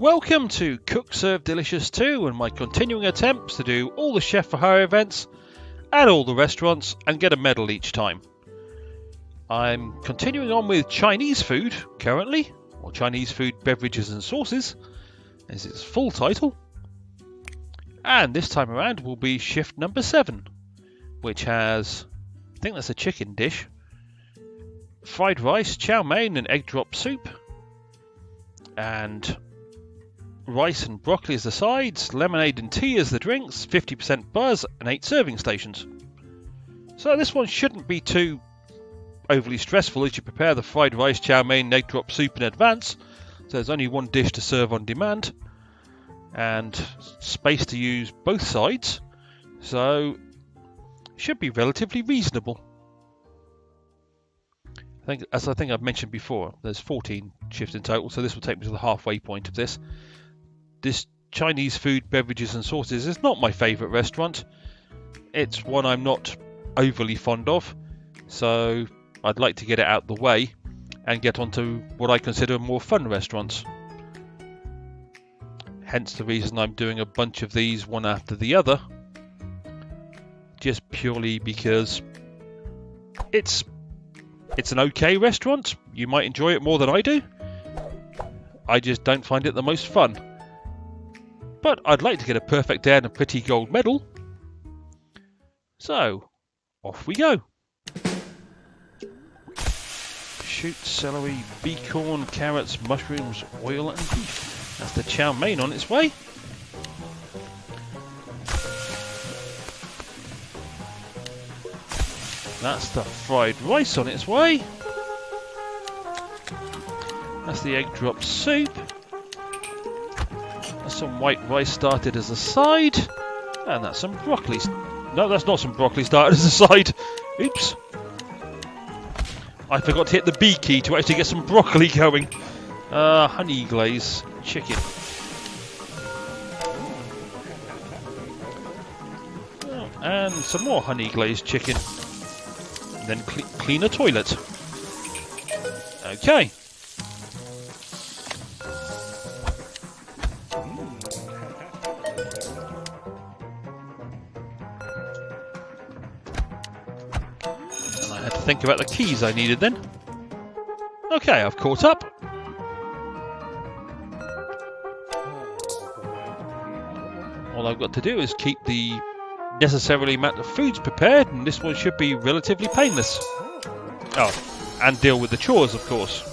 Welcome to Cook Serve Delicious 2 and my continuing attempts to do all the Chef for Hire events at all the restaurants and get a medal each time. I'm continuing on with Chinese food currently, or Chinese food beverages and sauces is its full title. And this time around will be shift number 7, which has, I think that's a chicken dish, fried rice, chow mein and egg drop soup, and rice and broccoli as the sides, lemonade and tea as the drinks, 50% buzz and 8 serving stations. So this one shouldn't be too overly stressful as you prepare the fried rice, chow mein and egg drop soup in advance. So there's only one dish to serve on demand and space to use both sides, so it should be relatively reasonable. As I think I've mentioned before, there's 14 shifts in total, so this will take me to the halfway point of this. This Chinese food, beverages and sauces is not my favourite restaurant. It's one I'm not overly fond of, so I'd like to get it out the way and get onto what I consider more fun restaurants. Hence the reason I'm doing a bunch of these one after the other, just purely because it's an okay restaurant. You might enjoy it more than I do. I just don't find it the most fun. But I'd like to get a perfect day and a pretty gold medal. So, off we go. Shoot, celery, bee corn, carrots, mushrooms, oil and beef. That's the chow mein on its way. That's the fried rice on its way. That's the egg drop soup. That's some white rice started as a side. And that's some broccoli. No, that's not some broccoli started as a side. Oops. I forgot to hit the B key to actually get some broccoli going. Honey glaze chicken. And some more honey glazed chicken. And then clean a toilet. Okay. And I had to think about the keys I needed then. Okay, I've caught up. All I've got to do is keep the necessarily amount of foods prepared, and this one should be relatively painless. Oh, and deal with the chores, of course.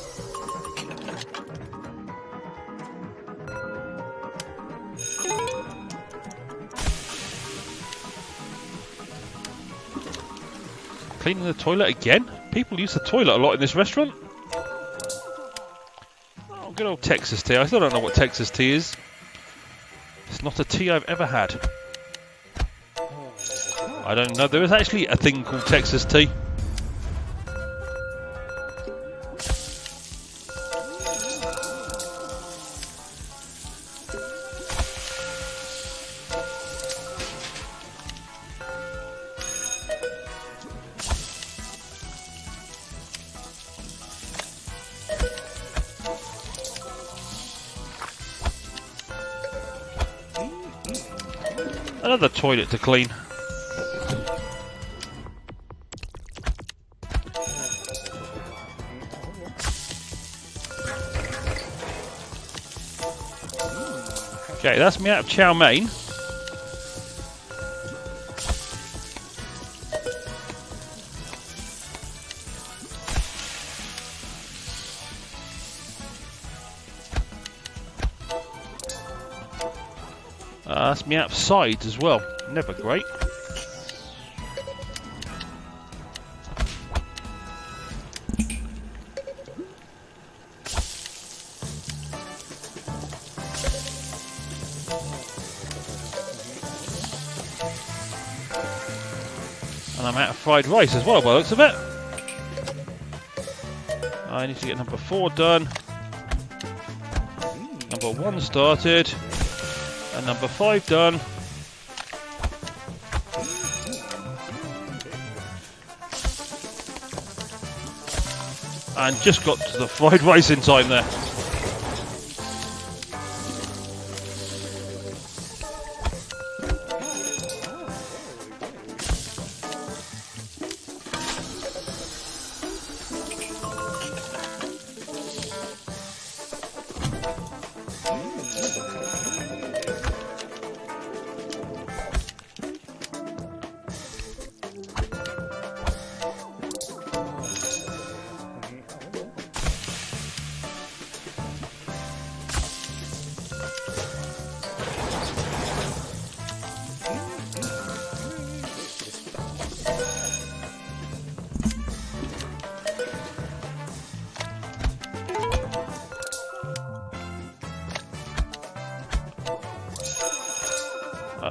Cleaning the toilet again? People use the toilet a lot in this restaurant. Oh, good old Texas tea. I still don't know what Texas tea is. It's not a tea I've ever had. I don't know. There is actually a thing called Texas tea. Another toilet to clean. Okay, that's me out of chow mein. That's me out of sides as well. Never great. And I'm out of fried rice as well by the looks of it. I need to get number 4 done. Number 1 started. And number 5 done. And just got to the fried rice in time there.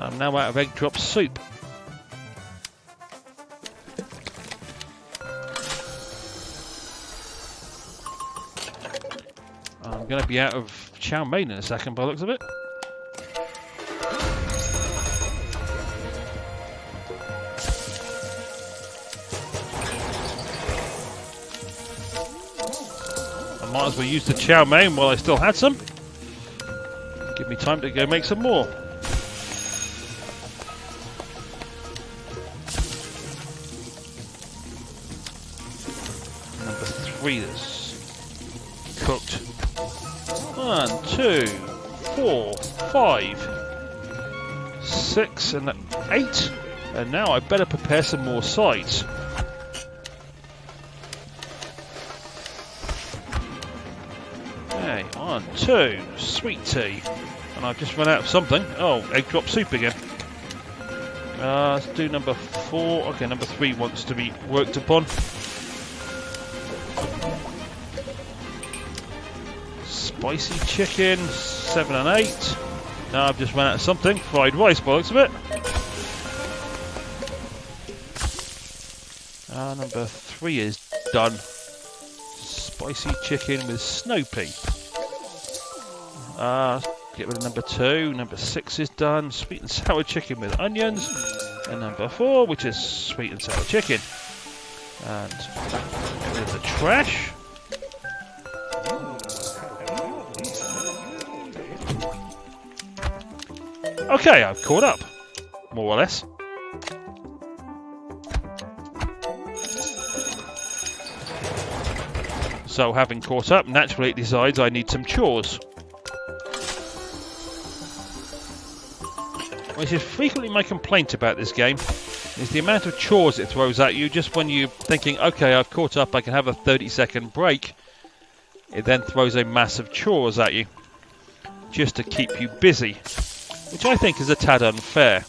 I'm now out of egg drop soup. I'm going to be out of chow mein in a second by the looks of it. I might as well use the chow mein while I still had some. Give me time to go make some more. Number 3 that's cooked. 1, 2, 4, 5, 6 and 8. And now I better prepare some more sides. Okay, 1, 2, sweet tea. And I've just run out of something. Oh, egg drop soup again. Let's do number 4. Okay, number 3 wants to be worked upon. Spicy chicken, 7 and 8. Now I've just run out of something. Fried rice, by the looks of it. Number 3 is done. Spicy chicken with snow pea. Get rid of number 2. Number 6 is done. Sweet and sour chicken with onions. And number 4, which is sweet and sour chicken. And get rid of the trash. Okay, I've caught up, more or less. So, having caught up, naturally it decides I need some chores. Which is frequently my complaint about this game, is the amount of chores it throws at you just when you're thinking, okay, I've caught up, I can have a 30-second break. It then throws a mass of chores at you, just to keep you busy, which I think is a tad unfair.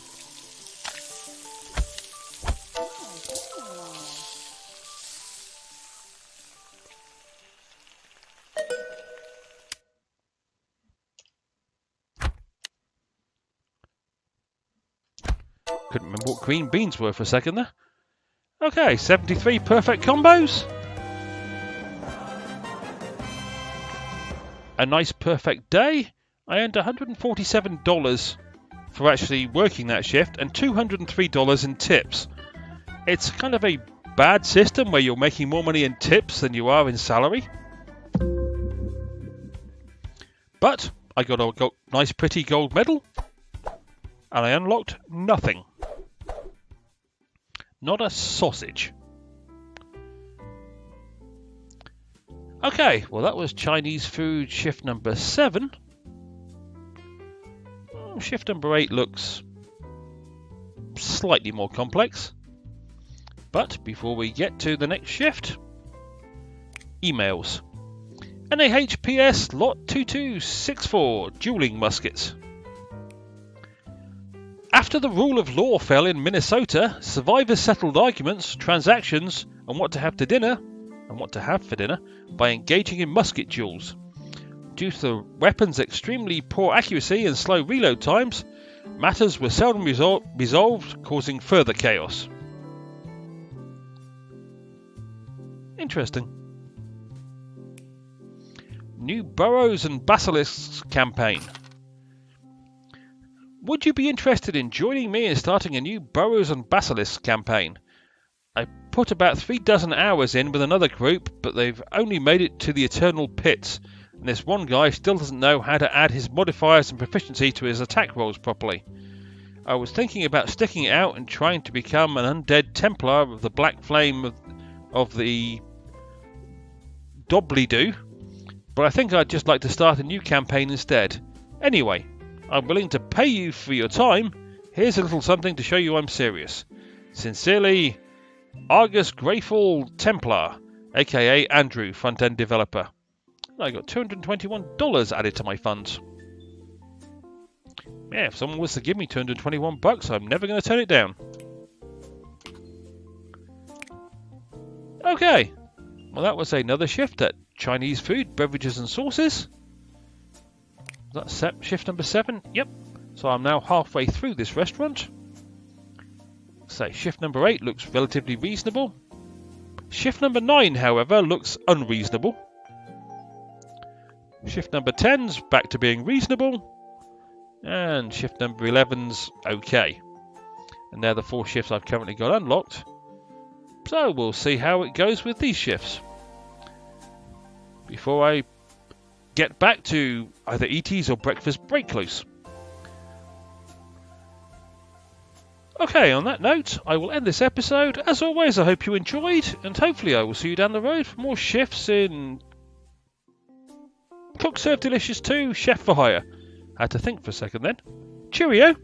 Couldn't remember what green beans were for a second there. Okay, 73 perfect combos. A nice perfect day. I earned $147 for actually working that shift and $203 in tips. It's kind of a bad system where you're making more money in tips than you are in salary. But I got a nice pretty gold medal and I unlocked nothing. Not a sausage. Okay, well that was Chinese food shift number 7. Shift number 8 looks slightly more complex. But before we get to the next shift, emails. NAHPS Lot 2264 Dueling Muskets. After the rule of law fell in Minnesota, survivors settled arguments, transactions, and what to have for dinner by engaging in musket duels. Due to the weapon's extremely poor accuracy and slow reload times, matters were seldom resolved, causing further chaos. Interesting. New Burrows and Basilisks campaign. Would you be interested in joining me in starting a new Burrows and Basilisks campaign? I put about 36 hours in with another group, but they've only made it to the Eternal Pits, and this one guy still doesn't know how to add his modifiers and proficiency to his attack rolls properly. I was thinking about sticking it out and trying to become an undead Templar of the Black Flame of the Doobly-Doo, but I think I'd just like to start a new campaign instead. Anyway, I'm willing to pay you for your time. Here's a little something to show you I'm serious. Sincerely, Argus Greyfall Templar, aka Andrew, front-end developer. I got $221 added to my funds. Yeah, if someone was to give me $221, I'm never going to turn it down. Okay, well that was another shift at Chinese Food, Beverages and Sauces. Was that shift number 7? Yep. So I'm now halfway through this restaurant. So shift number 8 looks relatively reasonable. Shift number 9, however, looks unreasonable. Shift number 10's back to being reasonable. And shift number 11's okay. And they're the 4 shifts I've currently got unlocked. So we'll see how it goes with these shifts. Before I get back to either ET's or breakfast break loose. Okay, on that note, I will end this episode. As always, I hope you enjoyed, and hopefully I will see you down the road for more shifts in Cook Serve Delicious 2 Chef for Hire. I had to think for a second then. Cheerio!